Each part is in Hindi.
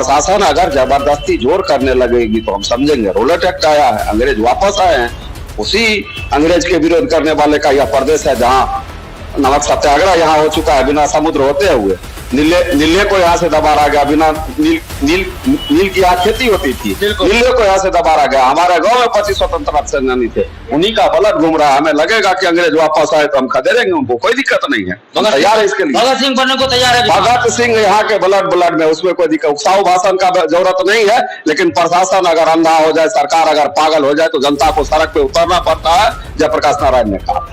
प्रशासन अगर जबरदस्ती जोर करने लगेगी तो हम समझेंगे। रोलर एक्ट आया है, अंग्रेज वापस आए हैं, उसी अंग्रेज के विरोध करने वाले का यह प्रदेश है जहाँ नमक सत्याग्रह यहाँ हो चुका है बिना समुद्र होते हुए। नीले को यहाँ से दबारा गया, बिना नील की यहाँ खेती होती थी, नीले को यहाँ से दबारा गया। हमारे गांव में 25 स्वतंत्रता सेनानी थे, उन्हीं का ब्लड घूम रहा है। हमें लगेगा कि अंग्रेज वापस आए तो हम खदेड़ेंगे उनको, कोई दिक्कत नहीं है, तैयार है इसके लिए। भगत सिंह बनने को तैयार है। भगत सिंह यहाँ के ब्लड में, उसमें कोई दिक्कत, उकसाऊ भाषण का जरूरत नहीं है। लेकिन प्रशासन अगर अंधा हो जाए, सरकार अगर पागल हो जाए तो जनता को सड़क पे उतरना पड़ता है। जयप्रकाश नारायण ने कहा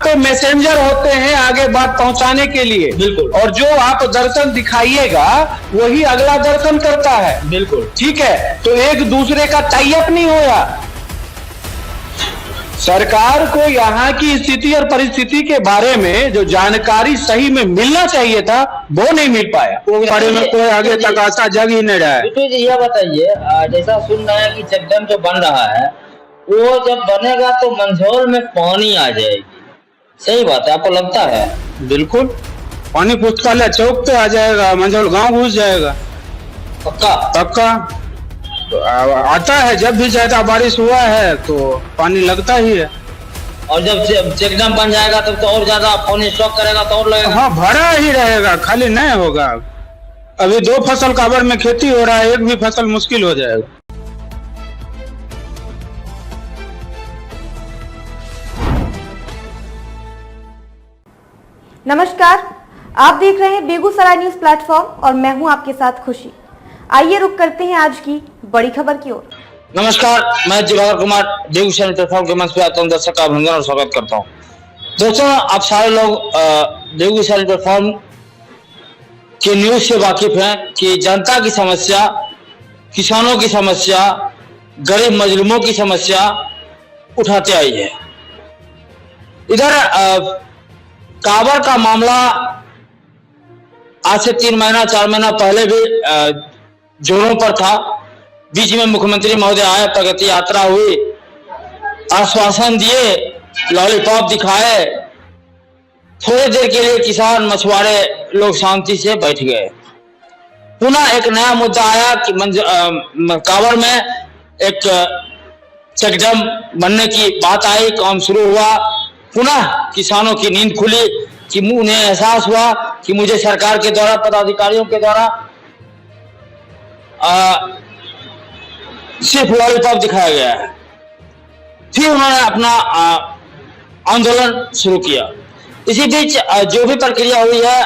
तो मैसेंजर होते हैं आगे बात पहुंचाने के लिए। बिल्कुल। और जो आप दर्शन दिखाइएगा वही अगला दर्शन करता है। बिल्कुल ठीक है, तो एक दूसरे का टाई अप नहीं होया। सरकार को यहाँ की स्थिति और परिस्थिति के बारे में जो जानकारी सही में मिलना चाहिए था वो नहीं मिल पाया। बड़े में कोई आगे तक ऐसा जग ही नहीं रहा है। बिट्टू जी, यह बताइए, जैसा सुन रहे हैं कि चेकडैम जो बन रहा है वो जब बनेगा तो मंझौल में पानी आ जाएगी, सही बात है, आपको लगता है? बिल्कुल, पानी पुस्तकालय चौक पे आ जाएगा, मंझौल गांव घुस जाएगा, पक्का पक्का। तो आता है, जब भी ज्यादा बारिश हुआ है तो पानी लगता ही है। और जब चेकडैम बन जाएगा तब तो और ज्यादा पानी स्टॉक करेगा तो और लगेगा। हाँ, भरा ही रहेगा, खाली नहीं होगा। अभी 2 फसल काबर में खेती हो रहा है, एक भी फसल मुश्किल हो जाएगा। नमस्कार, आप देख रहे हैं बेगूसराय न्यूज प्लेटफॉर्म और मैं हूं आपके साथ खुशी। आइए रुक करते हैं आज की बड़ी खबर की ओर। नमस्कार, मैं दिवाकर कुमार बेगूसराय प्लेटफॉर्म के मंच पे आता हूं। दर्शक का अभिनंदन और स्वागत करता हूं। दोस्तों, आप सारे लोग बेगूसराय प्लेटफॉर्म के न्यूज से वाकिफ हैं कि जनता की समस्या, किसानों की समस्या, गरीब मजलूमों की समस्या उठाते आई है। इधर काबर का मामला आज से 3 महीना 4 महीना पहले भी जोरों पर था। बीच में मुख्यमंत्री महोदय आए, प्रगति यात्रा हुई, आश्वासन दिए, लॉलीपॉप दिखाए, थोड़ी देर के लिए किसान मछुआरे लोग शांति से बैठ गए। पुनः एक नया मुद्दा आया कि काबर में एक चेकडैम बनने की बात आई, काम शुरू हुआ। पुनः किसानों की नींद खुली कि उन्हें एहसास हुआ कि मुझे सरकार के द्वारा, पदाधिकारियों के द्वारा सिर्फ लॉलीपॉप दिखाया गया है। फिर उन्होंने अपना आंदोलन शुरू किया। इसी बीच जो भी प्रक्रिया हुई है,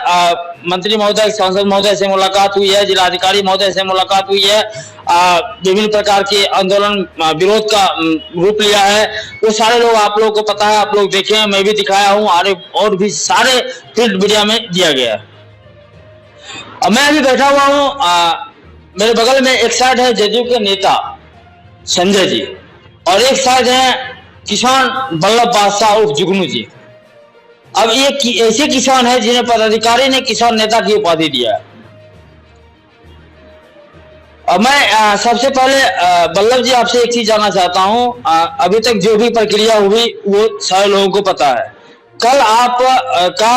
मंत्री महोदय, सांसद महोदय से मुलाकात हुई है, जिलाधिकारी महोदय से मुलाकात हुई है, विभिन्न प्रकार के आंदोलन विरोध का रूप लिया है। वो सारे लोग, आप लोगों को पता है, आप लोग देखे हैं, मैं भी दिखाया हूं, और भी सारे प्रिंट मीडिया में दिया गया है। मैं अभी बैठा हुआ हूं, मेरे बगल में एक साइड है जदयू के नेता संजय जी और एक साइड है किसान बल्लभ बादशाह उर्फ जुगनू जी। अब ये ऐसे किसान है जिन्हें पदाधिकारी ने किसान नेता की उपाधि दिया है। अब मैं सबसे पहले बल्लभ जी आपसे एक चीज जानना चाहता हूं। अभी तक जो भी प्रक्रिया हुई वो सारे लोगों को पता है। कल आप का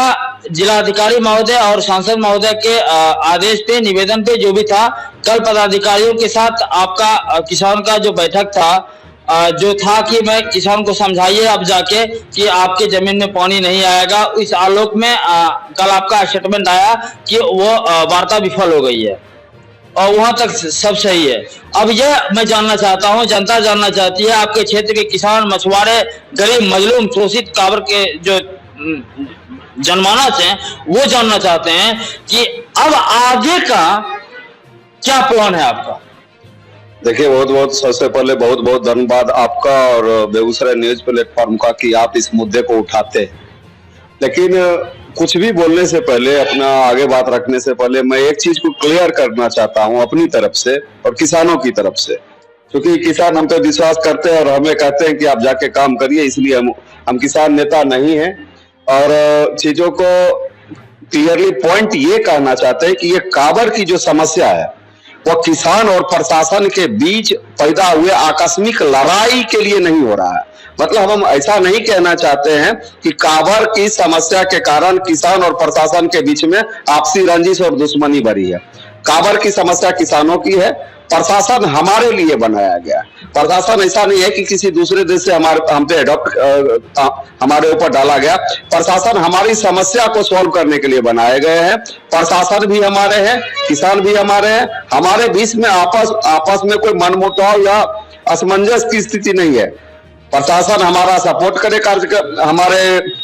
जिलाधिकारी महोदय और सांसद महोदय के आदेश पे, निवेदन पे जो भी था, कल पदाधिकारियों के साथ आपका किसान का जो बैठक था, जो था कि मैं किसान को समझाइए अब जाके कि आपके जमीन में पानी नहीं आएगा। इस आलोक में कल आपका स्टेटमेंट आया कि वो वार्ता विफल हो गई है और वहां तक सब सही है। अब यह मैं जानना चाहता हूं, जनता जानना चाहती है, आपके क्षेत्र के किसान, मछुआरे, गरीब मजलूम, शोषित काबर के जो जनमानस हैं, वो जानना चाहते हैं कि अब आगे का क्या प्लान है आपका। देखिए, बहुत बहुत सबसे पहले बहुत बहुत धन्यवाद आपका और बेगूसराय न्यूज प्लेटफॉर्म का कि आप इस मुद्दे को उठाते। लेकिन कुछ भी बोलने से पहले, अपना आगे बात रखने से पहले, मैं एक चीज को क्लियर करना चाहता हूं अपनी तरफ से और किसानों की तरफ से। क्योंकि किसान हम पे विश्वास करते हैं और हमें कहते हैं कि आप जाके काम करिए, इसलिए हम किसान नेता नहीं हैं। और चीजों को क्लियरली पॉइंट ये कहना चाहते हैं कि ये काबर की जो समस्या है वो किसान और प्रशासन के बीच पैदा हुए आकस्मिक लड़ाई के लिए नहीं हो रहा है। मतलब हम ऐसा नहीं कहना चाहते हैं कि काबर की समस्या के कारण किसान और प्रशासन के बीच में आपसी रंजिश और दुश्मनी बढ़ी है। काबर की समस्या किसानों की है, प्रशासन हमारे लिए बनाया गया। प्रशासन ऐसा नहीं है कि किसी दूसरे देश से हम पे अडॉप्ट हमारे ऊपर डाला गया। प्रशासन हमारी समस्या को सॉल्व करने के लिए बनाए गए हैं। प्रशासन भी हमारे हैं, किसान भी हमारे हैं। हमारे बीच में आपस में कोई मनमुटाव या असमंजस की स्थिति नहीं है। प्रशासन हमारा सपोर्ट करे हमारे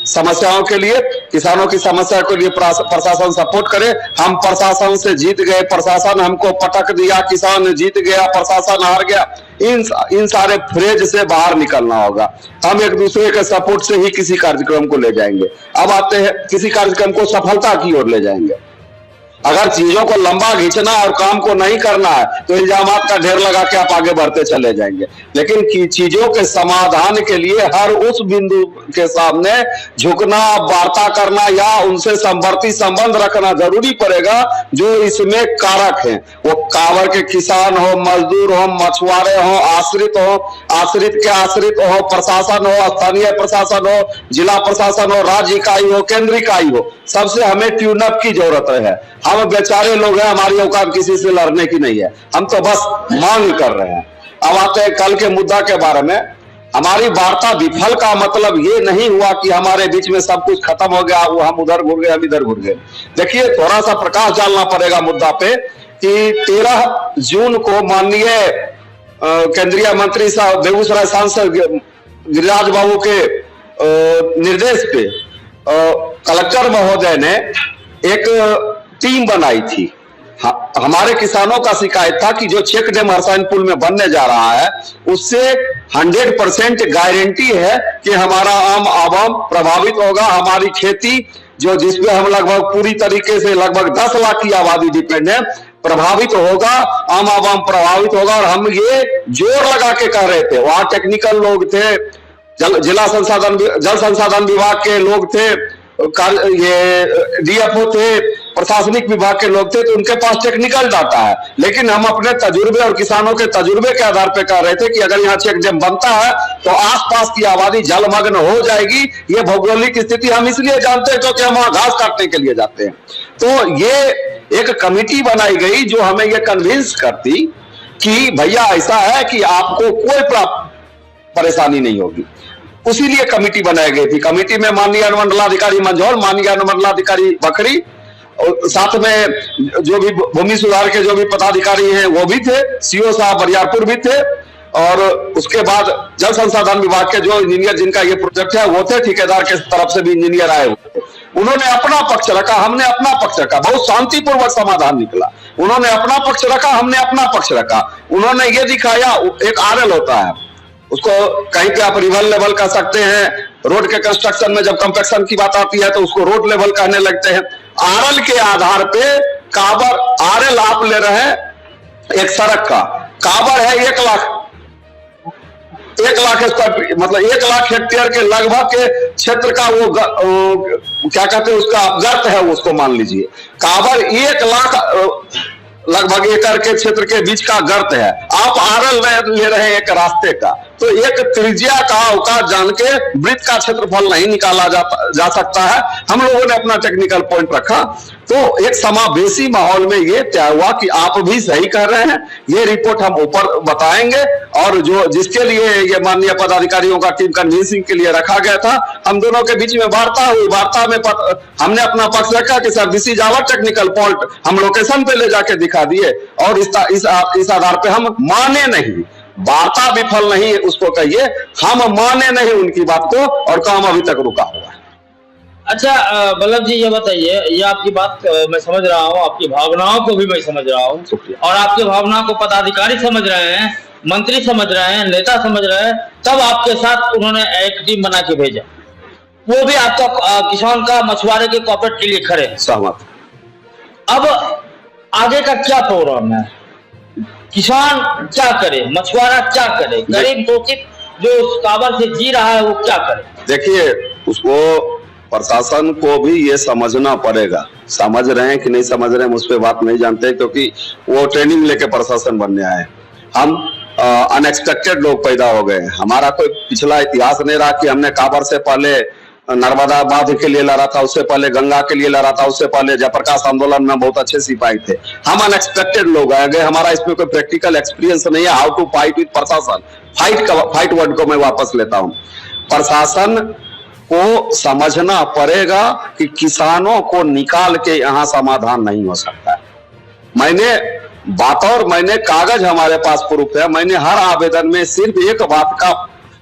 समस्याओं के लिए, किसानों की समस्या के लिए प्रशासन सपोर्ट करे। हम प्रशासन से जीत गए, प्रशासन हमको पटक दिया, किसान जीत गया, प्रशासन हार गया, इन सारे फ्रेज से बाहर निकलना होगा। हम एक दूसरे के सपोर्ट से ही किसी कार्यक्रम को ले जाएंगे। अब आते हैं किसी कार्यक्रम को सफलता की ओर ले जाएंगे। अगर चीजों को लंबा खींचना और काम को नहीं करना है तो इल्जामात का ढेर लगा के आप आगे बढ़ते चले जाएंगे। लेकिन चीजों के समाधान के लिए हर उस बिंदु के सामने झुकना, वार्ता करना या उनसे समवर्ती संबंध रखना जरूरी पड़ेगा जो इसमें कारक हैं। वो कांवर के किसान हो, मजदूर हो, मछुआरे हो, आश्रित के आश्रित हो, प्रशासन हो, स्थानीय प्रशासन हो, जिला प्रशासन हो, राज्य इकाई हो, केंद्रीय इकाई हो, सबसे हमें ट्यूनअप की जरूरत है। हम बेचारे लोग हैं, हमारी औकात किसी से लड़ने की नहीं है, हम तो बस मांग कर रहे हैं। अब आते हैं कल के मुद्दा के बारे में। हमारी वार्ता विफल का मतलब ये नहीं हुआ कि हमारे बीच में सब कुछ खत्म हो गया, वो हम उधर घुर गए, हम इधर घुर गए। देखिए, थोड़ा सा प्रकाश डालना पड़ेगा मुद्दा पे कि 13 जून को माननीय केंद्रीय मंत्री साहब, बेगूसराय सांसद गिरिराज बाबू के निर्देश पे कलेक्टर महोदय ने एक टीम बनाई थी। हमारे किसानों का शिकायत था कि जो चेक डैम हरसाइन पुल में बनने जा रहा है उससे 100% गारंटी है कि हमारा आम आवाम प्रभावित होगा। हमारी खेती जो जिसपे हम लगभग पूरी तरीके से लगभग 10 लाख की आबादी डिपेंड है, प्रभावित होगा, आम आवाम प्रभावित होगा। और हम ये जोर लगा के कह रहे थे, वहां टेक्निकल लोग थे, जल संसाधन विभाग के लोग थे, ये डीएफओ थे, प्रशासनिक विभाग के लोग थे, तो उनके पास टेक्निकल डाटा है। लेकिन हम अपने तजुर्बे और किसानों के तजुर्बे के आधार पर कह रहे थे कि अगर यहाँ चेक डैम बनता है तो आसपास की आबादी जलमग्न हो जाएगी। ये भौगोलिक स्थिति हम इसलिए जानते हैं क्योंकि हम वहां घास काटने के लिए जाते हैं। तो ये एक कमेटी बनाई गई जो हमें ये कन्विंस करती कि भैया ऐसा है कि आपको कोई परेशानी नहीं होगी। उसी लिए कमेटी बनाई गई थी। कमेटी में माननीय अनुमंडलाधिकारी मंझौल, माननीय अनुमंडलाधिकारी बकरी और साथ में जो भी भूमि सुधार के जो भी पदाधिकारी हैं वो भी थे, सीओ साहब बरियारपुर भी थे, और उसके बाद जल संसाधन विभाग के जो इंजीनियर जिनका ये प्रोजेक्ट है वो थे, ठेकेदार के तरफ से भी इंजीनियर आए हुए थे। उन्होंने अपना पक्ष रखा, हमने अपना पक्ष रखा, बहुत शांतिपूर्वक समाधान निकला। उन्होंने अपना पक्ष रखा, हमने अपना पक्ष रखा। उन्होंने ये दिखाया, एक आरएल होता है, उसको कहीं पे आप रिवर लेवल कह सकते हैं, रोड के कंस्ट्रक्शन में जब कंपैक्शन की बात आती है तो उसको रोड लेवल कहने लगते हैं। आरएल के आधार पे काबर, आरएल आप ले रहे हैं एक सड़क का, काबर है 1 लाख स्क्वायर, मतलब 1 लाख हेक्टेयर के लगभग के क्षेत्र का वो क्या कहते हैं उसका गर्त है, उसको मान लीजिए। काबर 1 लाख लगभग एकड़ के क्षेत्र के बीच का गर्त है। आप आरएल ले रहे हैं एक रास्ते का, तो एक त्रिज्या का अवकाश जान के वृत्त का क्षेत्रफल नहीं निकाला जा सकता है। हम लोगों ने अपना टेक्निकल पॉइंट रखा, तो एक समावेशी माहौल में ये तय हुआ कि आप भी सही कह रहे हैं। ये रिपोर्ट हम ऊपर बताएंगे, और जो जिसके लिए ये माननीय पदाधिकारियों का टीम कन्विंसिंग के लिए रखा गया था, हम दोनों के बीच में वार्ता हुई। वार्ता में हमने अपना पक्ष रखा कि sir this is our technical point, हम लोकेशन पे ले जाके दिखा दिए, और इस आधार पे हम माने नहीं। वार्ता विफल नहीं उसको कहिए, हम माने नहीं उनकी बात को, और काम अभी तक रुका हुआ है। अच्छा बल्लभ जी, ये बताइए, ये आपकी बात मैं समझ रहा हूँ, आपकी भावनाओं को भी मैं समझ रहा हूँ, और आपकी भावनाओं को पदाधिकारी समझ रहे हैं, मंत्री समझ रहे हैं, नेता समझ रहे हैं, तब आपके साथ उन्होंने एक टीम बना के भेजा, वो भी आपका किसान का, मछुआरे के कॉर्पोरेट के लिए खड़े हैं। सहमत। अब आगे का क्या प्रोग्राम है? किसान क्या करे, मछुआरा क्या करे, गरीब शोषित जो उस काबर से जी रहा है वो क्या करे? देखिए, उसको प्रशासन को भी ये समझना पड़ेगा। समझ रहे हैं कि नहीं समझ रहे हैं उस पर बात नहीं जानते, क्योंकि वो ट्रेनिंग लेके प्रशासन बनने आए। हम अनएक्सपेक्टेड लोग पैदा हो गए। हमारा कोई पिछला इतिहास नहीं रहा कि हमने काबर से पहले नर्मदा बांध के लिए लड़ा था, उससे पहले गंगा के लिए लड़ा था, उससे पहले जयप्रकाश आंदोलन में बहुत अच्छे सिपाही थे। हम अनएक्सपेक्टेड लोग हैं, हमारा इसमें कोई प्रैक्टिकल एक्सपीरियंस नहीं है। हाउ टू फाइट विद प्रशासन, फाइट वर्ड को मैं वापस लेता हूं। प्रशासन को समझना पड़ेगा कि किसानों को निकाल के यहां समाधान नहीं हो सकता है। मैंने कागज हमारे पास प्रूफ है, मैंने हर आवेदन में सिर्फ एक बात का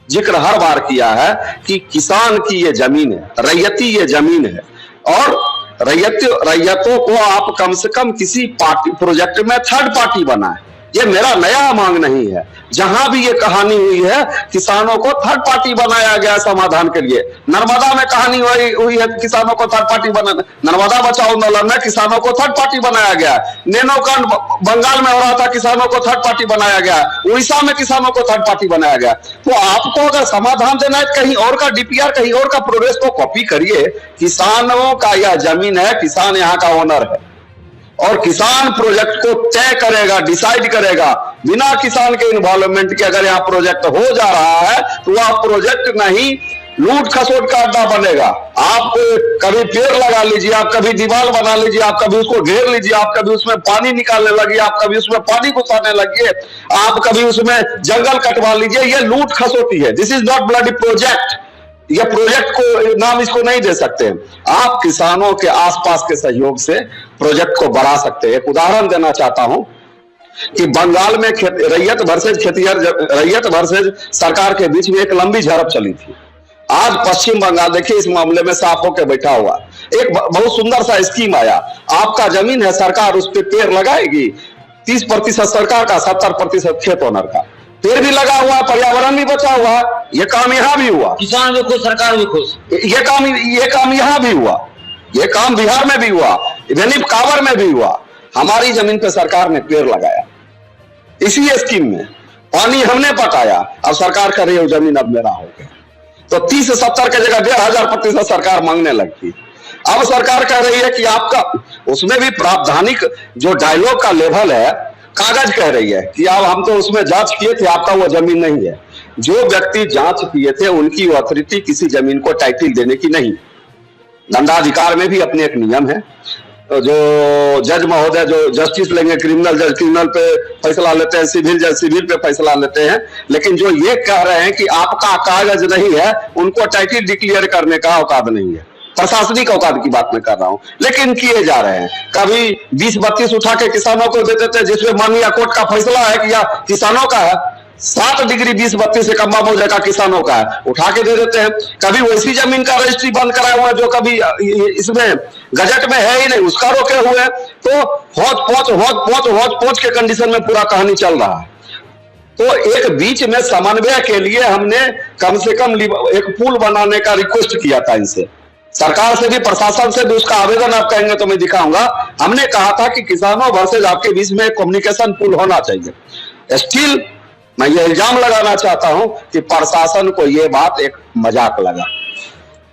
जिक्र हर बार किया है कि किसान की ये जमीन है, रैयती ये जमीन है, और रैयतों को आप कम से कम किसी पार्टी प्रोजेक्ट में थर्ड पार्टी बनाए। ये मेरा नया मांग नहीं है। जहां भी ये कहानी हुई है, किसानों को थर्ड पार्टी बनाया गया समाधान के लिए। नर्मदा में कहानी हुई है, किसानों को थर्ड पार्टी बनाना। नर्मदा बचाओ आंदोलन में किसानों को थर्ड पार्टी बनाया गया। नैनोकांड बंगाल में हो रहा था, किसानों को थर्ड पार्टी बनाया गया। उड़ीसा में किसानों को थर्ड पार्टी बनाया गया। तो आपको अगर समाधान देना है, कहीं और का डीपीआर, कहीं और का प्रोग्रेस को कॉपी करिए। किसानों का यह जमीन है, किसान यहाँ का ओनर है, और किसान प्रोजेक्ट को तय करेगा, डिसाइड करेगा। बिना किसान के इन्वॉल्वमेंट के अगर यहाँ प्रोजेक्ट हो जा रहा है तो वह प्रोजेक्ट नहीं लूट खसोट का अड्डा बनेगा। आप कभी पेड़ लगा लीजिए, आप कभी दीवार बना लीजिए, आप कभी उसको घेर लीजिए, आप कभी उसमें पानी निकालने लगिए, आप कभी उसमें पानी घुसाने लगिए, आप कभी उसमें जंगल कटवा लीजिए। ये लूट खसोटी है। This is not bloody project. यह प्रोजेक्ट को नाम इसको नहीं दे सकते। आप किसानों के आसपास के सहयोग से प्रोजेक्ट को बढ़ा सकते हैं। एक उदाहरण देना चाहता हूं कि बंगाल में रैयत वर्सेज सरकार के बीच में एक लंबी झड़प चली थी। आज पश्चिम बंगाल देखिए इस मामले में साफ होकर बैठा हुआ। एक बहुत सुंदर सा स्कीम आया, आपका जमीन है, सरकार उस पर पेड़ लगाएगी। 30% सरकार का, 70% खेत ओनर का। पेड़ भी लगा हुआ है, पर्यावरण भी बचा हुआ है। ये काम यहाँ भी हुआ, किसान भी खुश, सरकार भी खुश। ये काम यहाँ भी हुआ, ये काम बिहार में भी हुआ, इवन कांवर में भी हुआ। हमारी जमीन पे सरकार ने पेड़ लगाया इसी स्कीम में, पानी हमने पटाया। अब सरकार कह रही है जमीन अब मेरा हो गया। तो 30 से 70 की जगह 1500% सरकार मांगने लगती। अब सरकार कह रही है कि आपका, उसमें भी प्रावधानिक जो डायलॉग का लेवल है, कागज कह रही है कि अब हम तो उसमें जांच किए थे, आपका वो जमीन नहीं है। जो व्यक्ति जांच किए थे उनकी अथॉरिटी किसी जमीन को टाइटल देने की नहीं। दंडाधिकार में भी अपने एक नियम है। तो जो जज महोदय जो जस्टिस लेंगे, क्रिमिनल जज क्रिमिनल पे फैसला लेते हैं, सिविल जज सिविल पे फैसला लेते हैं। लेकिन जो ये कह रहे हैं कि आपका कागज नहीं है, उनको टाइटल डिक्लेयर करने का औकात नहीं है। प्रशासनिक औकात की बात मैं कर रहा हूं, लेकिन किए जा रहे हैं। कभी 20-32 उठा के किसानों को दे देते हैं, जिसमें माननीय कोर्ट का फैसला है कि यह किसानों का है। 7 डिग्री 20-32 से कम हो जाएगा, किसानों का है, उठा के दे देते हैं। कभी वैसी जमीन का रजिस्ट्री बंद कराए हुए जो कभी इसमें गजट में है ही नहीं, उसका रोके हुए। तो हौच पोच के कंडीशन में पूरा कहानी चल रहा है। तो एक बीच में समन्वय के लिए हमने कम से कम एक पुल बनाने का रिक्वेस्ट किया था इनसे, सरकार से भी, प्रशासन से भी। उसका आवेदन आप कहेंगे तो मैं दिखाऊंगा। हमने कहा था कि किसानों वर्सेज आपके बीच में कम्युनिकेशन पुल होना चाहिए। स्टिल मैं ये इल्जाम लगाना चाहता हूं कि प्रशासन को यह बात एक मजाक लगा।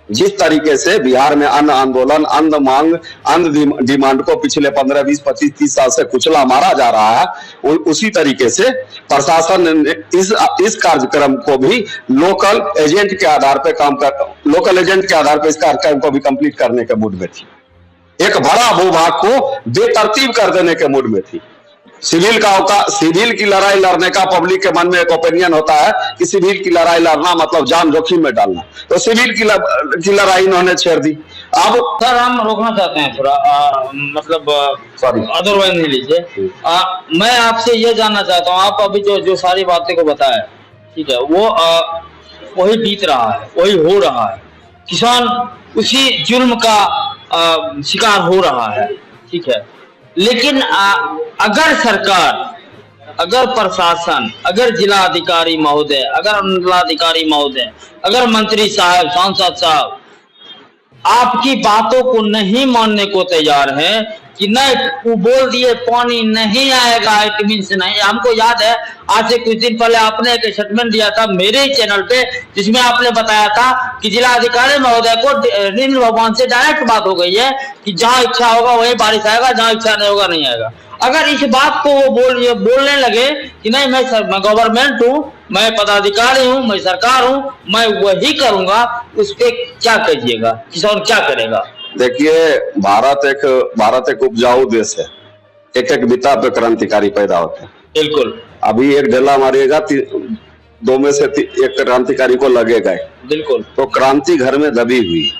जिस तरीके से बिहार में अन्न आंदोलन, अन्न मांग, अन्न डिमांड को पिछले 15, 20, 25, 30 साल से कुचला मारा जा रहा है, उसी तरीके से प्रशासन ने इस कार्यक्रम को भी लोकल एजेंट के आधार पर इस कार्यक्रम को भी कंप्लीट करने के मूड में थी। एक बड़ा भूभाग को बेतरतीब कर देने के मूड में थी। सिविल की लड़ाई लड़ने का पब्लिक के मन में एक ओपिनियन होता है कि सिविल की लड़ाई लड़ना मतलब जान जोखिम में डालना। तो सिविल की लड़ाई इन्होंने छेड़ दी। अब सर हम रोकना चाहते हैं थोड़ा, मतलब सॉरी, अदरवाइज नहीं लीजिए। मैं आपसे ये जानना चाहता हूँ, आप अभी जो सारी बातें को बताया, ठीक है, वो वही बीत रहा है, वही हो रहा है। किसान उसी जुल्म का शिकार हो रहा है, ठीक है। लेकिन अगर सरकार, अगर प्रशासन, अगर जिलाधिकारी महोदय, अगर अंचलाधिकारी महोदय, अगर मंत्री साहब, सांसद साहब आपकी बातों को नहीं मानने को तैयार है कि नहीं, वो बोल दिए पानी नहीं आएगा, इट मींस नहीं। हमको याद है आज से कुछ दिन पहले आपने एक स्टेटमेंट दिया था मेरे चैनल पे, जिसमें आपने बताया था कि जिलाधिकारी महोदय को नील भगवान से डायरेक्ट बात हो गई है कि जहां इच्छा होगा वहीं बारिश आएगा, जहां इच्छा नहीं होगा नहीं आएगा। अगर इस बात को वो बोलने लगे कि नहीं मैं गवर्नमेंट हूँ, मैं पदाधिकारी हूँ, मैं सरकार हूँ, मैं वही करूंगा, उस पे क्या कहिएगा? किसान क्या करेगा? देखिए, भारत एक उपजाऊ देश है। एक एक बिता पे क्रांतिकारी पैदा होते हैं। बिल्कुल। अभी एक ढेला मारिएगा, दो में से एक क्रांतिकारी को लगेगा। बिल्कुल। तो क्रांति घर में दबी हुई।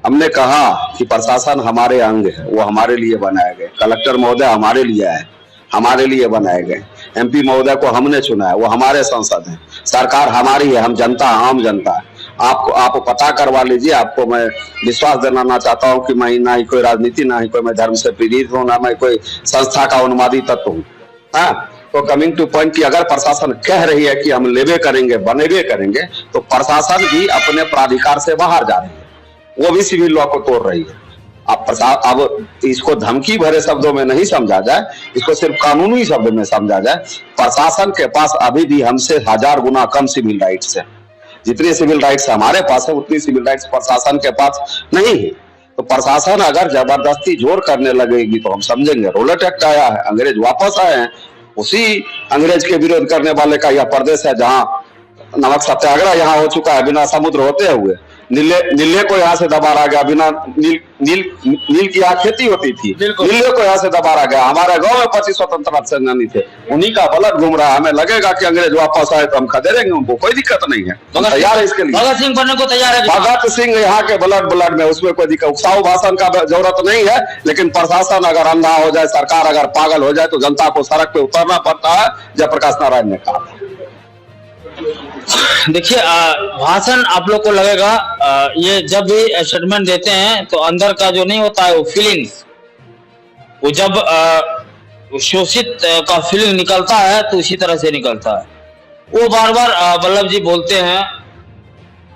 हमने कहा कि प्रशासन हमारे अंग है, वो हमारे लिए बनाए गए। कलेक्टर महोदय हमारे लिए है, हमारे लिए बनाए गए। MP महोदय को हमने चुना है, वो हमारे सांसद हैं। सरकार हमारी है, हम जनता, आम जनता है। आप पता करवा लीजिए। आपको मैं विश्वास दिलाना चाहता हूं कि मैं ना ही कोई राजनीति, ना ही कोई मैं धर्म से पीड़ित हूं, ना मैं कोई संस्था का उन्मादी तत्व हूं। हाँ, तो कमिंग टू पॉइंट कि अगर प्रशासन कह रही है कि हम लेवे करेंगे, बनेवे करेंगे, तो प्रशासन भी अपने प्राधिकार से बाहर जा रही है। वो भी सिविल लॉ को तोड़ रही है। अब इसको धमकी भरे शब्दों में नहीं समझा जाए, इसको सिर्फ कानूनी शब्द में समझा जाए। प्रशासन के पास अभी भी हमसे 1000 गुना कम सिविल राइट्स है। जितने सिविल राइट्स हमारे पास है, उतनी सिविल राइट्स प्रशासन के पास नहीं है। तो प्रशासन अगर जबरदस्ती जोर करने लगेगी तो हम समझेंगे। रोलेट एक्ट आया है, अंग्रेज वापस आए हैं। उसी अंग्रेज के विरोध करने वाले का यह प्रदेश है जहां नमक सत्याग्रह यहाँ हो चुका है, बिना समुद्र होते हुए। नीले को यहाँ से दबारा गया, बिना नील की यहाँ खेती होती थी, नीले को यहाँ से दबारा गया। हमारे गांव में 25 स्वतंत्रता सेनानी थे, उन्हीं का ब्लड घूम रहा है। हमें लगेगा कि अंग्रेज वापस आए तो हम खदेड़ेंगे उनको, कोई दिक्कत नहीं है, हम तैयार है इसके लिए। भगत सिंह बनने को तैयार है। भगत सिंह यहाँ के ब्लड में, उसमें कोई दिक्कत, उकसाऊ भाषण का जरूरत नहीं है। लेकिन प्रशासन अगर अंधा हो जाए, सरकार अगर पागल हो जाए, तो जनता को सड़क पे उतरना पड़ता है। जयप्रकाश नारायण ने कहा। देखिए, भाषण आप लोग को लगेगा, ये जब भी स्टेटमेंट देते हैं तो अंदर का जो नहीं होता है वो फीलिंग्स, वो जब शोषित का फीलिंग निकलता है तो उसी तरह से निकलता है। वो बार बार वल्लभ जी बोलते हैं,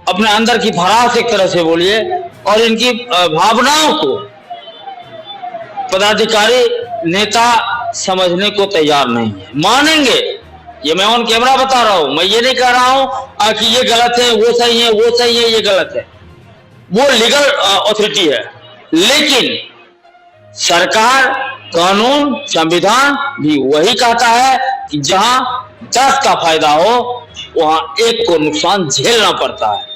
अपने अंदर की भड़ास एक तरह से बोलिए, और इनकी भावनाओं को पदाधिकारी नेता समझने को तैयार नहीं है। मानेंगे, ये मैं ऑन कैमरा बता रहा हूं, मैं ये नहीं कह रहा हूं कि ये गलत है, वो सही है, वो सही है, ये गलत है। वो लीगल अथॉरिटी है, लेकिन सरकार, कानून, संविधान भी वही कहता है कि जहां 10 का फायदा हो वहां 1 को नुकसान झेलना पड़ता है।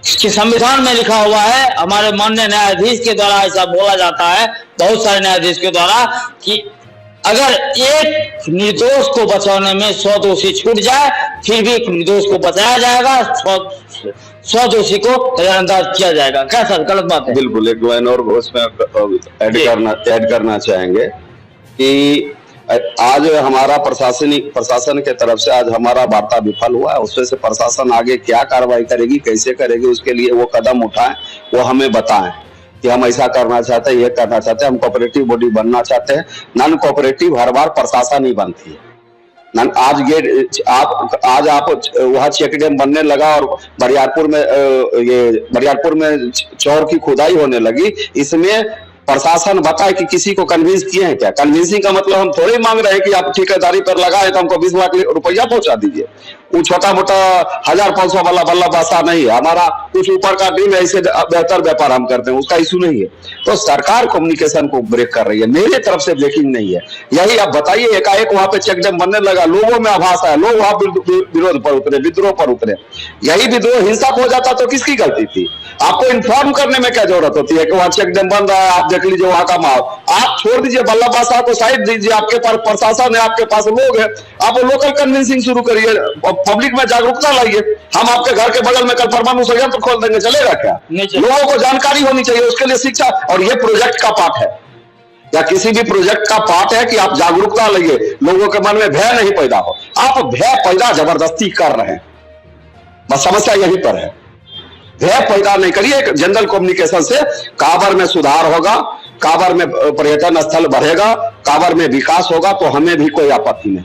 इसके संविधान में लिखा हुआ है, हमारे माननीय न्यायाधीश के द्वारा ऐसा बोला जाता है, बहुत सारे न्यायाधीश के द्वारा, कि अगर एक निर्दोष को बचाने में 100 दोषी छूट जाए, फिर भी एक निर्दोष को बचाया जाएगा, 100 दोषी को नजरअंदाज किया जाएगा। क्या सर, गलत बात है? बिल्कुल। एक लाइन और उसमें ऐड करना चाहेंगे कि आज हमारा प्रशासन के तरफ से आज हमारा वार्ता विफल हुआ है। उसमें से प्रशासन आगे क्या कार्रवाई करेगी, कैसे करेगी, उसके लिए वो कदम उठाएं, वो हमें बताएं कि हम ऐसा करना चाहते हैं, ये करना चाहते हैं, हम कोऑपरेटिव बॉडी बनना चाहते हैं। नॉन कोऑपरेटिव हर बार प्रशासन ही बनती है। आज आप वहाँ चेक डैम बनने लगा और बरियारपुर में चौर की खुदाई होने लगी। इसमें प्रशासन बताए कि किसी को कन्विंस किए हैं क्या? कन्विंसिंग का मतलब हम थोड़ी मांग रहे हैं कि आप ठेकेदारी पर लगाए तो हमको 20 लाख रुपया पहुंचा दीजिए। वो छोटा मोटा 1500 वाला बल्ला बासा नहीं है हमारा, कुछ ऊपर का ड्रीम है, इससे बेहतर व्यापार हम करते हैं, उसका इशू नहीं है। तो सरकार कम्युनिकेशन को ब्रेक कर रही है, मेरे तरफ से ब्रेकिंग नहीं है। यही आप बताइए, एकाएक वहां पे चेक डैम बनने लगा, लोगों में आभास है, लोग वहां विरोध पर उतरे, विद्रोह पर उतरे। यही विद्रोह हिंसक हो जाता तो किसकी गलती थी? आपको इन्फॉर्म करने में क्या जरूरत होती है कि वहां चेक डैम बन रहा है, आप देख लीजिए वहां का माहौल। आप छोड़ दीजिए बल्ला बासा को, साइड दीजिए, आपके पास प्रशासन है, आपके पास लोग है, आप लोकल कन्विंसिंग शुरू करिए, पब्लिक में जागरूकता लाइए। हम आपके घर के बगल में कल परमाणु संयंत्र खोल देंगे, चलेगा क्या? लोगों को जानकारी होनी चाहिए, उसके लिए शिक्षा, और ये प्रोजेक्ट का पार्ट है, या किसी भी प्रोजेक्ट का पार्ट है कि आप जागरूकता लाइए, लोगों के मन में भय नहीं पैदा हो। आप भय पैदा जबरदस्ती कर रहे हैं, बस समस्या यहीं पर है। भय पैदा नहीं करिए, एक जनरल कम्युनिकेशन से कांवर में सुधार होगा, कांवर में पर्यटन स्थल बढ़ेगा, कांवर में विकास होगा, तो हमें भी कोई आपत्ति नहीं।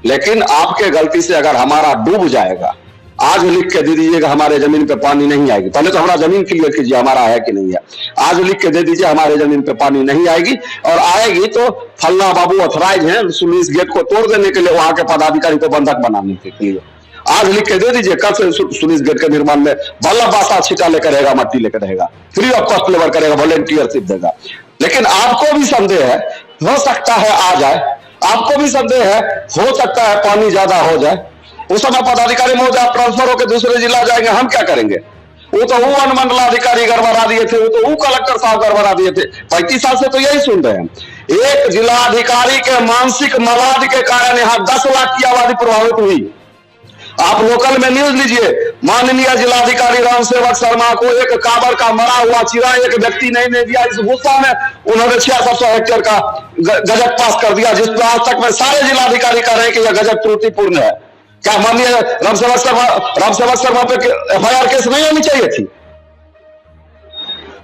लेकिन आपके गलती से अगर हमारा डूब जाएगा, आज लिख के दे दीजिएगा हमारे जमीन पे पानी नहीं आएगी। पहले तो हमारा जमीन क्लियर कीजिए, हमारा है कि नहीं है। आज लिख के दे दीजिए हमारे जमीन पे पानी नहीं आएगी, और आएगी तो फलना बाबू ऑथराइज है सुलिस गेट को तोड़ देने के लिए, वहां के पदाधिकारी को बंधक बनाने के लिए। आज लिख के दे दीजिए, कल से सुलिस गेट के निर्माण में बल्ला बासा छिटा लेकर रहेगा, मट्टी लेकर रहेगा, फ्री ऑफ कॉस्ट लेबर करेगा, वॉलंटियरशिप देगा। लेकिन आपको भी संदेह है हो सकता है आ जाए, आपको भी संदेह है, हो सकता है पानी ज्यादा हो जाए, उस समय पदाधिकारी महोदय आप ट्रांसफर होकर दूसरे जिला जाएंगे, हम क्या करेंगे? वो तो वो अनुमंडलाधिकारी गड़बड़ा दिए थे, वो तो वो कलेक्टर साहब गड़बड़ा दिए थे। 35 साल से तो यही सुन रहे हैं। एक जिलाधिकारी के मानसिक मवाद के कारण यहाँ 10 लाख की आबादी प्रभावित हुई। आप लोकल में न्यूज लीजिए, माननीय जिलाधिकारी रामसेवक शर्मा को एक काबर का मरा हुआ चिरा एक व्यक्ति नहीं दिया, इस गुस्सा में उन्होंने 6600 हेक्टेयर का गजट पास कर दिया, जिस पर आज तक में सारे जिलाधिकारी कह रहे हैं कि यह गजट त्रुटिपूर्ण है। क्या माननीय रामसेवक शर्मा पे FIR केस नहीं होनी चाहिए थी?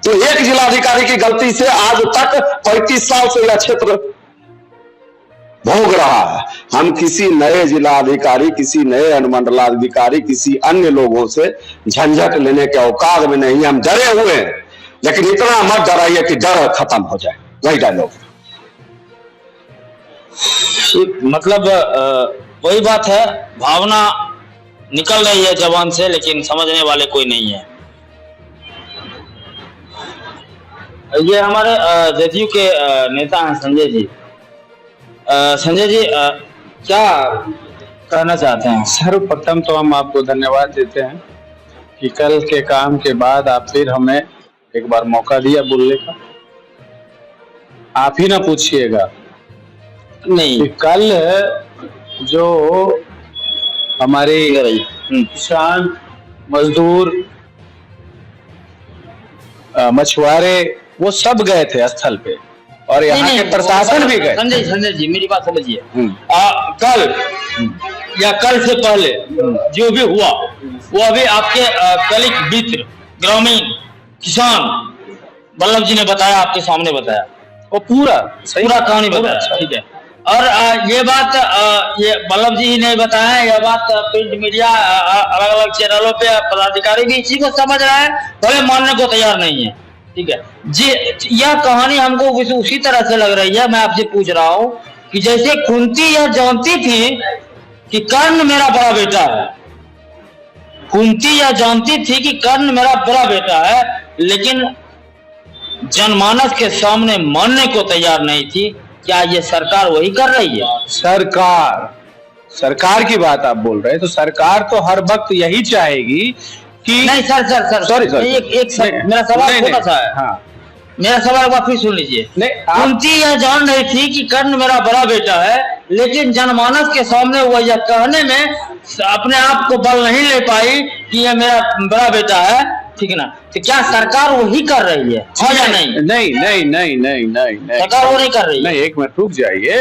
तो एक जिलाधिकारी की गलती से आज तक 35 साल से यह क्षेत्र भोग रहा है। हम किसी नए जिलाधिकारी, किसी नए अनुमंडलाधिकारी, किसी अन्य लोगों से झंझट लेने के औकात में नहीं, हम डरे हुए हैं, लेकिन इतना मत डराइए कि डर खत्म हो जाए। वही डायलॉग। मतलब वही बात है, भावना निकल रही है जबान से, लेकिन समझने वाले कोई नहीं है। ये हमारे जदयू के नेता हैं संजय जी। संजय जी क्या कहना चाहते हैं? सर्वप्रथम तो हम आपको धन्यवाद देते हैं कि कल के काम के बाद आप फिर हमें एक बार मौका दिया बोलने का। आप ही ना पूछिएगा नहीं, कि कल जो हमारे किसान, मजदूर, मछुआरे वो सब गए थे स्थल पे, और यहाँ के प्रशासन भी गए। संजय जी मेरी बात समझिए, कल या कल से पहले जो भी हुआ वो अभी आपके कलिक मित्र ग्रामीण किसान बल्लभ जी ने बताया, आपके सामने बताया, वो पूरा कहानी बताया, ठीक है। और ये बात ये बल्लभ जी ही नहीं बताया, यह बात प्रिंट मीडिया अलग अलग चैनलों पे पदाधिकारी भी इसी को समझ रहा है, भले मानने को तैयार नहीं है, ठीक है जी। यह कहानी हमको उसी तरह से लग रही है। मैं आपसे पूछ रहा हूँ कि जैसे कुंती यह जानती थी कि कर्ण मेरा बड़ा बेटा है, कुंती यह जानती थी कि कर्ण मेरा बड़ा बेटा है, लेकिन जनमानस के सामने मानने को तैयार नहीं थी। क्या ये सरकार वही कर रही है? सरकार की बात आप बोल रहे हैं, तो सरकार तो हर वक्त यही चाहेगी कि नहीं सर सॉरी मेरा सवाल छोटा सा है। हाँ, मेरा सवाल आप फिर सुन लीजिए। कुंती यह जान रही थी कि कर्ण मेरा बड़ा बेटा है, लेकिन जनमानस के सामने वह यह कहने में अपने आप को बल नहीं ले पाई कि यह मेरा बड़ा बेटा है, ठीक है ना। तो क्या सरकार वही कर रही है? हाँ या नहीं? नहीं, सरकार वो नहीं कर रही है। नहीं, एक मिनट रुक जाइए।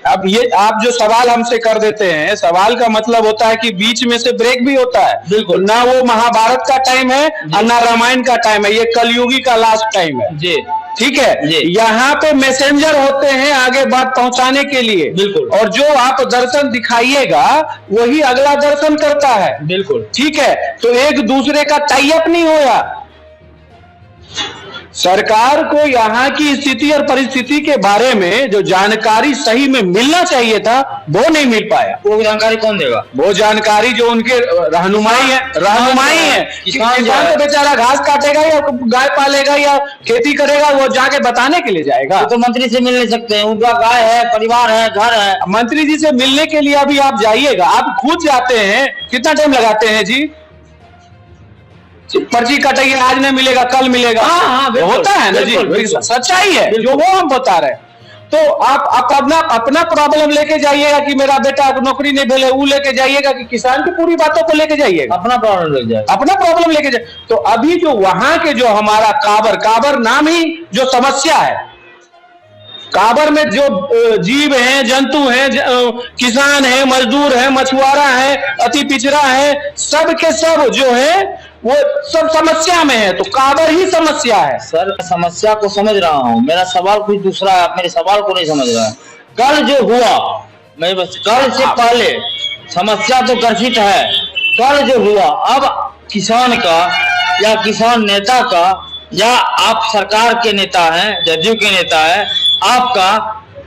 अब ये आप जो सवाल हमसे कर देते हैं, सवाल का मतलब होता है कि बीच में से ब्रेक भी होता है। बिल्कुल, ना वो महाभारत का टाइम है और ना रामायण का टाइम है, ये कलयुगी का लास्ट टाइम है जी, ठीक है। यहाँ पे मैसेंजर होते हैं आगे बात पहुंचाने के लिए, बिल्कुल, और जो आप दर्शन दिखाइएगा वही अगला दर्शन करता है, बिल्कुल, ठीक है। तो एक दूसरे का टाई अप नहीं होया। सरकार को यहाँ की स्थिति और परिस्थिति के बारे में जो जानकारी सही में मिलना चाहिए था वो नहीं मिल पाया। वो जानकारी कौन देगा? वो जानकारी जो उनके रहनुमाई है। किसान तो बेचारा घास काटेगा या गाय पालेगा या खेती करेगा, वो जाके बताने के लिए जाएगा। तो मंत्री से मिल नहीं सकते हैं, उनका गाय है, परिवार है, घर है। मंत्री जी से मिलने के लिए अभी आप जाइएगा, आप खुद जाते हैं, कितना टाइम लगाते हैं जी? पर्ची कटेगी, आज नहीं मिलेगा कल मिलेगा। हाँ, होता है ना जी, सच्चाई है जो वो हम बता रहे हैं। तो आप अपना प्रॉब्लम लेके जाइएगा कि मेरा बेटा नौकरी नहीं मिले, वो लेके जाइएगा कि किसान की पूरी बातों को लेके जाइएगा, अपना प्रॉब्लम लेके जाइए, अपना प्रॉब्लम लेके जाए। तो अभी जो वहां के जो हमारा काबर नाम ही जो समस्या है, काबर में जो जीव हैं, जंतु हैं, किसान हैं, मजदूर हैं, मछुआरा है, अति पिछड़ा है, सब के सब जो है वो सब समस्या में है। तो काबर ही समस्या है। सर समस्या को समझ रहा हूँ, मेरा सवाल कुछ दूसरा है, आप मेरे सवाल को नहीं समझ रहे हैं। कल जो हुआ, मैं बस कल से पहले समस्या तो ग्रसित है, कल जो हुआ, अब किसान का या किसान नेता का या आप सरकार के नेता हैं, जदयू के नेता है, आपका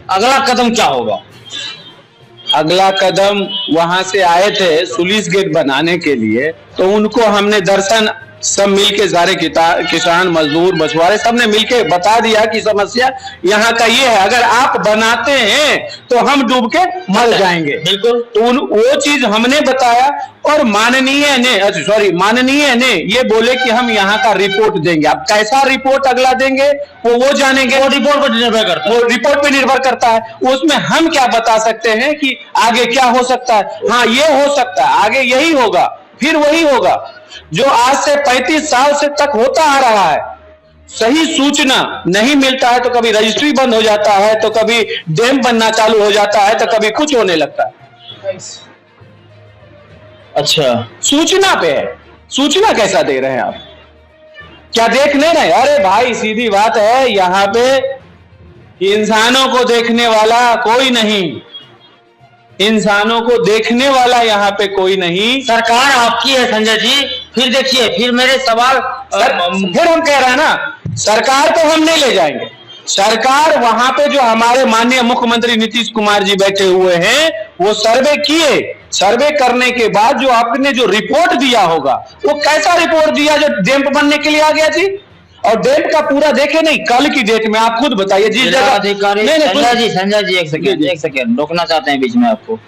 अगला कदम क्या होगा? अगला कदम, वहां से आए थे सुलिस गेट बनाने के लिए, तो उनको हमने दर्शन सब मिलके सारे किसान मजदूर मछुआरे सबने मिलके बता दिया कि समस्या यहाँ का ये है, अगर आप बनाते हैं तो हम डूब के मर जाएंगे। बिल्कुल। तो वो चीज हमने बताया और माननीय ने ये बोले कि हम यहाँ का रिपोर्ट देंगे। अब कैसा रिपोर्ट अगला देंगे वो जानेंगे, वो रिपोर्ट पर निर्भर करता है। वो रिपोर्ट पे निर्भर करता है। उसमें हम क्या बता सकते हैं कि आगे क्या हो सकता है। हाँ, ये हो सकता है, आगे यही होगा, फिर वही होगा जो आज से 35 साल से तक होता आ रहा है। सही सूचना नहीं मिलता है तो कभी रजिस्ट्री बंद हो जाता है, तो कभी डैम बनना चालू हो जाता है, तो कभी कुछ होने लगता है। अच्छा, सूचना पे है। सूचना कैसा दे रहे हैं आप? क्या देख नहीं रहे? अरे भाई सीधी बात है, यहाँ पे इंसानों को देखने वाला कोई नहीं, इंसानों को देखने वाला यहाँ पे कोई नहीं। सरकार आपकी है संजय जी। फिर देखिए, फिर मेरे सवाल फिर हम कह रहे हैं ना, सरकार तो हम नहीं ले जाएंगे। सरकार वहां पे जो हमारे माननीय मुख्यमंत्री नीतीश कुमार जी बैठे हुए हैं, वो सर्वे किए। सर्वे करने के बाद जो आपने जो रिपोर्ट दिया होगा, वो कैसा रिपोर्ट दिया जो डैम बनने के लिए आ गया जी? और डैम का पूरा देखे नहीं, कल की डेट में आप खुद बताइए जिस जगह अधिकारी संजय जी एक सेकेंड रोकना चाहते हैं बीच में आपको।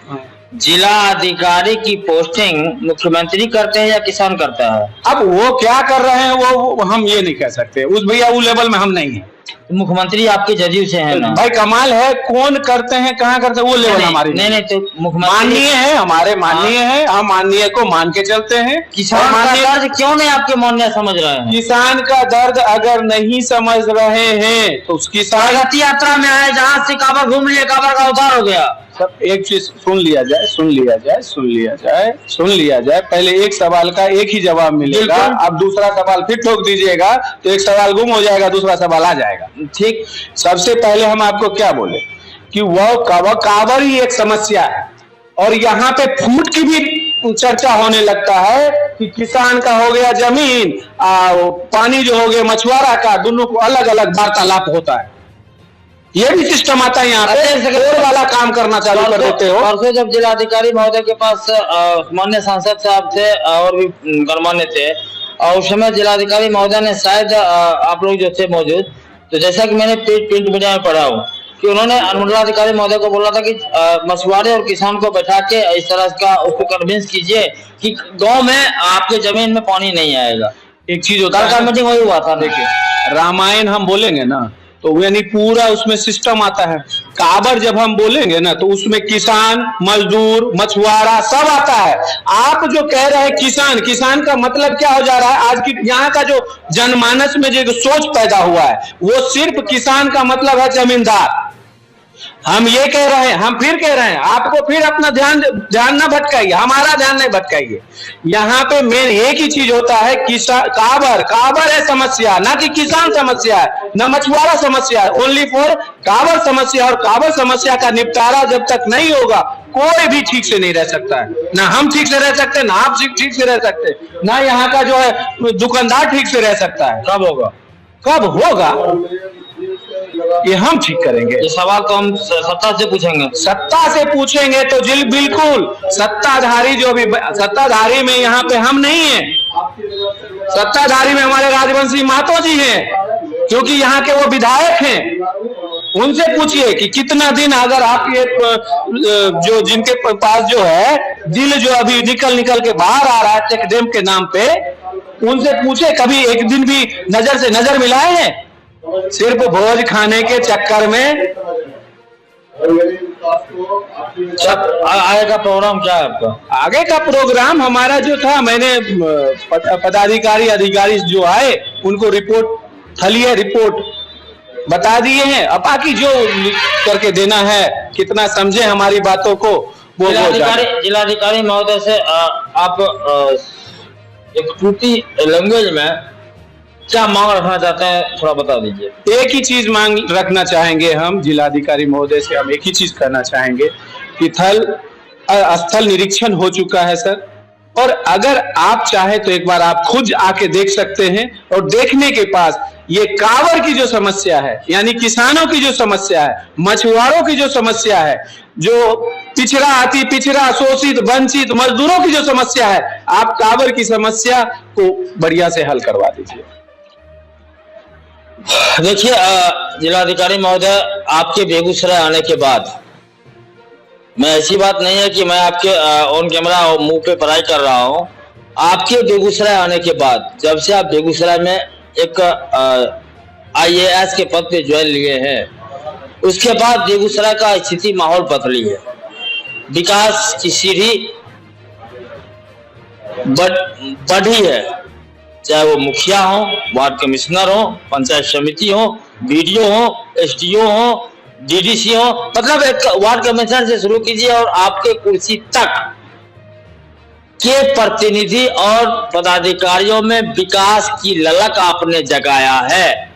जिला अधिकारी की पोस्टिंग मुख्यमंत्री करते हैं या किसान करता है? अब वो क्या कर रहे हैं वो हम ये नहीं कह सकते। उस भैया वो लेवल में हम नहीं है। मुख्यमंत्री आपके जदयू से है ना भाई, कमाल है, कौन करते हैं कहाँ करते हैं वो लेवल हमारी नहीं तो मुख्यमंत्री माननीय है, हमारे माननीय है, हम माननीय को मान के चलते हैं। किसान का दर्द क्यों नहीं आपके माननीय समझ रहे हैं? किसान का दर्द अगर नहीं समझ रहे हैं तो उस किसान रथ यात्रा में आए, जहाज से काबर घूम लिए, काबर का उद्धार हो गया। सब एक चीज सुन लिया जाए। पहले एक सवाल का एक ही जवाब मिलेगा, अब दूसरा सवाल फिर ठोक दीजिएगा तो एक सवाल गुम हो जाएगा, दूसरा सवाल आ जाएगा। ठीक, सबसे पहले हम आपको क्या बोले कि वह काबर ही एक समस्या है, और यहाँ पे फूट की भी चर्चा होने लगता है कि किसान का हो गया जमीन, पानी जो हो गया मछुआरा का, दोनों को अलग अलग वार्तालाप होता है। ये भी सिस्टम आता है यहाँ पे, और वाला काम करना चालू कर देते हो। परसों जब जिलाधिकारी महोदय के पास माननीय सांसद साहब थे और भी गणमान्य थे, और उस समय जिलाधिकारी महोदय ने शायद आप लोग जो थे मौजूद, तो जैसा कि मैंने प्रिंट मीडिया में पढ़ा हूँ कि उन्होंने अनुमंडलाधिकारी महोदय को बोला था कि मछुआरे और किसान को बैठा के इस तरह का उसको कन्विंस कीजिए कि गांव में आपके जमीन में पानी नहीं आएगा। एक चीज होता है, मीटिंग वही हुआ था। देखिए, रामायण हम बोलेंगे ना तो यानी पूरा उसमें सिस्टम आता है। काबर जब हम बोलेंगे ना तो उसमें किसान, मजदूर, मछुआरा सब आता है। आप जो कह रहे हैं किसान का मतलब क्या हो जा रहा है? आज की यहाँ का जो जनमानस में जो सोच पैदा हुआ है, वो सिर्फ किसान का मतलब है जमींदार। हम ये कह रहे हैं, हम फिर कह रहे हैं, आपको फिर अपना ध्यान ना भटकाइए, हमारा ध्यान नहीं भटकाइए। यहाँ पे मेन एक ही चीज होता है, काबर है समस्या, ना कि किसान समस्या है, ना मछुआरा समस्या है। ओनली फॉर काबर समस्या, और काबर समस्या का निपटारा जब तक नहीं होगा कोई भी ठीक से नहीं रह सकता है। ना हम ठीक से रह सकते, ना आप ठीक से रह सकते, ना यहाँ का जो है दुकानदार ठीक से रह सकता है। कब होगा ये हम ठीक करेंगे। ये सवाल तो हम सत्ता से पूछेंगे तो बिल्कुल सत्ताधारी जो भी सत्ताधारी में यहाँ पे हम नहीं है, सत्ताधारी में हमारे राजवंशी महतो जी हैं, क्योंकि यहाँ के वो विधायक हैं। उनसे पूछिए कि कितना दिन अगर आप ये जो जिनके पास जो है दिल जो अभी निकल के बाहर आ रहा है चेक डैम के नाम पे, उनसे पूछे कभी एक दिन भी नजर से नजर मिलाए हैं? सिर्फ भोज खाने के चक्कर में। आगे का प्रोग्राम क्या है आपका? आगे का प्रोग्राम हमारा जो था, मैंने अधिकारी जो आए उनको रिपोर्ट बता दिए हैं। अब बाकी जो करके देना है, कितना समझे हमारी बातों को, वो जिलाधिकारी महोदय से आप एक टूटी लैंग्वेज में क्या मांग रखना चाहते हैं, थोड़ा बता दीजिए। एक ही चीज मांग रखना चाहेंगे हम जिलाधिकारी महोदय से, हम एक ही चीज करना चाहेंगे कि स्थल निरीक्षण हो चुका है सर, और अगर आप चाहे तो एक बार आप खुद आके देख सकते हैं, और देखने के पास ये कांवर की जो समस्या है, यानी किसानों की जो समस्या है, मछुआरों की जो समस्या है, जो पिछड़ा अति पिछड़ा शोषित वंचित मजदूरों की जो समस्या है, आप कांवर की समस्या को बढ़िया से हल करवा दीजिए। देखिए जिलाधिकारी महोदय, आपके बेगूसराय आने के बाद, मैं ऐसी बात नहीं है कि मैं आपके ऑन कैमरा मुंह पे पढ़ाई कर रहा हूं, आपके बेगूसराय आने के बाद, जब से आप बेगूसराय में एक IAS के पद पे ज्वाइन लिए हैं, उसके बाद बेगूसराय का स्थिति माहौल बदली है, विकास की सीढ़ी बढ़ी है, चाहे वो मुखिया हो, वार्ड कमिश्नर हो, पंचायत समिति हो, BDO हो, SDO हो, DDC हो, मतलब एक वार्ड कमिश्नर से शुरू कीजिए और आपके कुर्सी तक के प्रतिनिधि और पदाधिकारियों में विकास की ललक आपने जगाया है,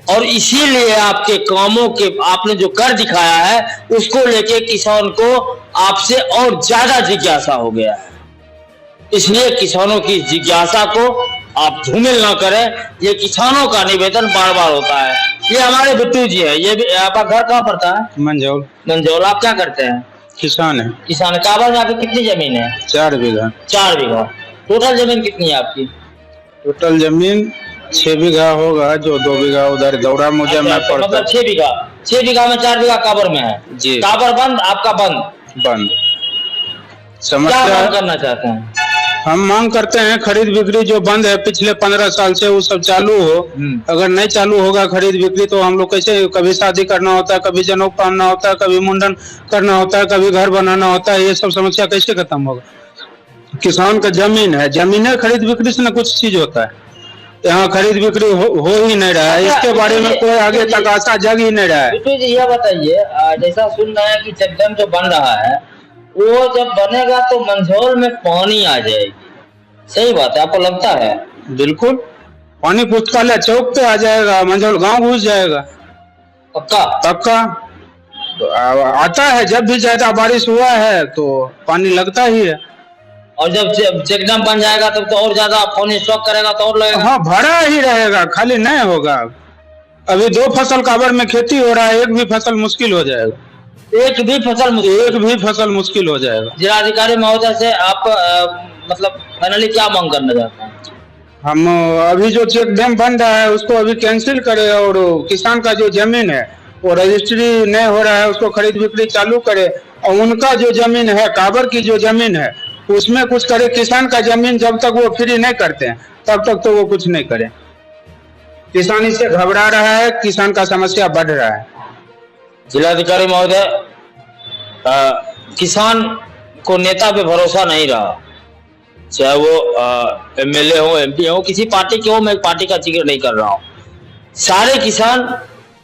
और इसीलिए आपके कामों के आपने जो कर दिखाया है उसको लेके किसान को आपसे और ज्यादा जिज्ञासा हो गया है। इसलिए किसानों की जिज्ञासा को आप धूमिल ना करें, ये किसानों का निवेदन बार बार होता है। ये हमारे बिट्टू जी है, ये भी आपका घर कहाँ पड़ता है? मंझौल। मंझौल। आप क्या करते हैं? किसान है। किसान। काबा में आपकी कितनी जमीन है? 4 बीघा। 4 बीघा। टोटल जमीन कितनी है आपकी? टोटल जमीन 6 बीघा होगा, जो 2 बीघा उधर दौरा मुझे में पड़ता। मतलब 6 बीघा। 6 बीघा में 4 बीघा काबर में है जी। काबर बंद, आपका बंद। बंद। क्या समस्या मांग करना चाहते हैं? हम मांग करते हैं खरीद बिक्री जो बंद है पिछले 15 साल से वो सब चालू हो। अगर नहीं चालू होगा खरीद बिक्री तो हम लोग कैसे, कभी शादी करना होता है, कभी जनेऊ पहनना होता है, कभी मुंडन करना होता है, कभी घर बनाना होता है, ये सब समस्या कैसे खत्म होगा? किसान का जमीन है, जमीन खरीद बिक्री से न कुछ चीज होता है। यहाँ खरीद बिक्री हो ही नहीं रहा है, इसके बारे में कोई आगे तक आशा जग ही नहीं रहा है। बिट्टू जी ये बताइए, जैसा सुन रहे हैं कि चेकडैम जो बन रहा है वो जब बनेगा तो मंझौल में पानी आ जाएगी, सही बात है? आपको लगता है? बिल्कुल, पानी पुस्तकालय चौक पे आ जाएगा, मंझौल गांव घुस जाएगा। पक्का? पक्का आता है, जब भी ज्यादा बारिश हुआ है तो पानी लगता ही है। और जब चेकडैम बन जाएगा तब तो और ज्यादा पानी स्टॉक करेगा तो और लगेगा। हाँ, भरा ही रहेगा, खाली नहीं होगा। अभी 2 फसल काबर में खेती हो रहा है, एक भी फसल मुश्किल हो जाएगा। एक भी फसल मुश्किल हो जाएगा। जिलाधिकारी महोदय से आप मतलब फाइनली क्या मांग करना चाहते हैं? हम अभी जो चेक डैम बन रहा है उसको अभी कैंसिल करे, और किसान का जो जमीन है वो रजिस्ट्री नहीं हो रहा है उसको खरीद बिक्री चालू करे, और उनका जो जमीन है काबर की जो जमीन है उसमें कुछ करे। किसान का जमीन जब तक वो फ्री नहीं करते हैं तब तक तो वो कुछ नहीं करे। किसान इससे घबरा रहा है, किसान का समस्या बढ़ रहा है। जिलाधिकारी महोदय, किसान को नेता पे भरोसा नहीं रहा, चाहे वो MLA हो, MP हो, किसी पार्टी के हो, मैं पार्टी का जिक्र नहीं कर रहा हूं। सारे किसान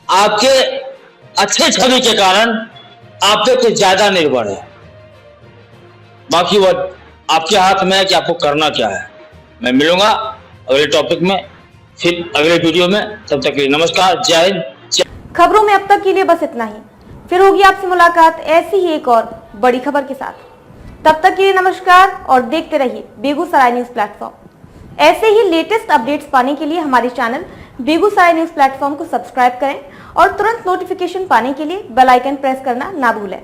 आपके अच्छे छवि के कारण आप पे कुछ ज्यादा निर्भर है, बाकी वो आपके हाथ में है कि आपको करना क्या है। मैं मिलूंगा अगले टॉपिक में, फिर अगले वीडियो में। तब तक के लिए नमस्कार, जय हिंद। खबरों में अब तक के लिए बस इतना ही। फिर होगी आपसे मुलाकात ऐसी ही एक और बड़ी खबर के साथ। तब तक के लिए नमस्कार और देखते रहिए बेगूसराय न्यूज प्लेटफॉर्म। ऐसे ही लेटेस्ट अपडेट्स पाने के लिए हमारे चैनल बेगूसराय न्यूज प्लेटफॉर्म को सब्सक्राइब करें और तुरंत नोटिफिकेशन पाने के लिए बेल आइकन प्रेस करना ना भूलें।